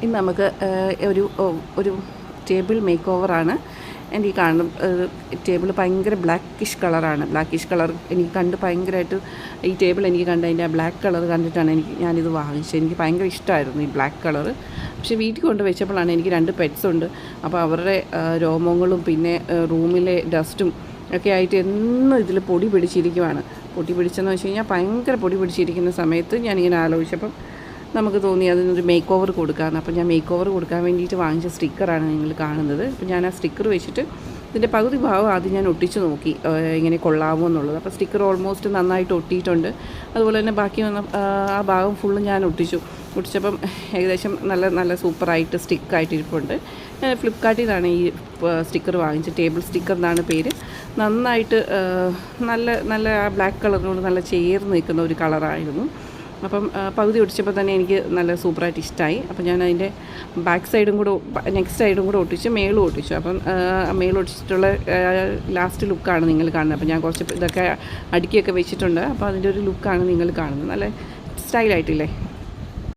ഇന്ന് നമുക്ക് ഒരു ടേബിൾ മേക്ക് ഓവറാണ്. എനിക്ക് കാണും ടേബിൾ ഭയങ്കര ബ്ലാക്കിഷ് കളറാണ്. ബ്ലാക്കിഷ് കളർ എനിക്ക് കണ്ട് ഭയങ്കരമായിട്ട് ഈ ടേബിൾ എനിക്ക് കണ്ട് അതിൻ്റെ ആ ബ്ലാക്ക് കളർ കണ്ടിട്ടാണ് ഞാനിത് വാങ്ങിച്ചത്. എനിക്ക് ഭയങ്കര ഇഷ്ടമായിരുന്നു ഈ ബ്ലാക്ക് കളർ. പക്ഷേ വീട്ടിൽ കൊണ്ട് വെച്ചപ്പോഴാണ് എനിക്ക് 2 പെറ്റ്സ് ഉണ്ട്. അപ്പോൾ അവരുടെ രോമങ്ങളും പിന്നെ റൂമിലെ ഡസ്റ്റും ഒക്കെ ആയിട്ട് എന്നും ഇതിൽ പൊടി പിടിച്ചിരിക്കുവാണ്. പൊടി പിടിച്ചെന്ന് വെച്ച് കഴിഞ്ഞാൽ ഭയങ്കര പൊടി പിടിച്ചിരിക്കുന്ന സമയത്ത് ഞാനിങ്ങനെ ആലോചിച്ചപ്പം നമുക്ക് തോന്നി അതിനൊരു മേക്ക് ഓവർ കൊടുക്കാമെന്ന്. അപ്പോൾ ഞാൻ മേക്ക് ഓവർ കൊടുക്കാൻ വേണ്ടിയിട്ട് വാങ്ങിച്ച സ്റ്റിക്കറാണ് നിങ്ങൾ കാണുന്നത്. അപ്പോൾ ഞാൻ ആ സ്റ്റിക്കർ വെച്ചിട്ട് ഇതിൻ്റെ പകുതി ഭാഗം ആദ്യം ഞാൻ ഒട്ടിച്ച് നോക്കി ഇങ്ങനെ കൊള്ളാമോ എന്നുള്ളത്. അപ്പോൾ സ്റ്റിക്കർ ഓൾമോസ്റ്റ് നന്നായിട്ട് ഒട്ടിയിട്ടുണ്ട്. അതുപോലെ തന്നെ ബാക്കി വന്ന ആ ഭാഗം ഫുള്ള് ഞാൻ ഒട്ടിച്ചപ്പം ഏകദേശം നല്ല സൂപ്പറായിട്ട് സ്റ്റിക്കായിട്ട് ഇരിപ്പുണ്ട്. ഞാൻ ഫ്ലിപ്കാർട്ടിൽ നിന്നാണ് ഈ സ്റ്റിക്കർ വാങ്ങിച്ചത്. ടേബിൾ സ്റ്റിക്കർ എന്നാണ് പേര്. നന്നായിട്ട് നല്ല ആ ബ്ലാക്ക് കളറിനോട് നല്ല ചേർന്ന് നിൽക്കുന്ന ഒരു കളറായിരുന്നു. അപ്പം പകുതി ഒട്ടിച്ചപ്പോൾ തന്നെ എനിക്ക് നല്ല സൂപ്പറായിട്ട് ഇഷ്ടമായി. അപ്പം ഞാൻ അതിൻ്റെ ബാക്ക് സൈഡും കൂടെ നെക്സ്റ്റ് സൈഡും കൂടെ ഒട്ടിച്ച് മേളും ഒട്ടിച്ചു. അപ്പം മേളും ഒട്ടിച്ചിട്ടുള്ള ലാസ്റ്റ് ലുക്കാണ് നിങ്ങൾ കാണുന്നത്. അപ്പം ഞാൻ കുറച്ച് ഇതൊക്കെ അടുക്കിയൊക്കെ വെച്ചിട്ടുണ്ട്. അപ്പോൾ അതിൻ്റെ ഒരു ലുക്കാണ് നിങ്ങൾ കാണുന്നത്. നല്ല സ്റ്റൈലായിട്ടില്ലേ?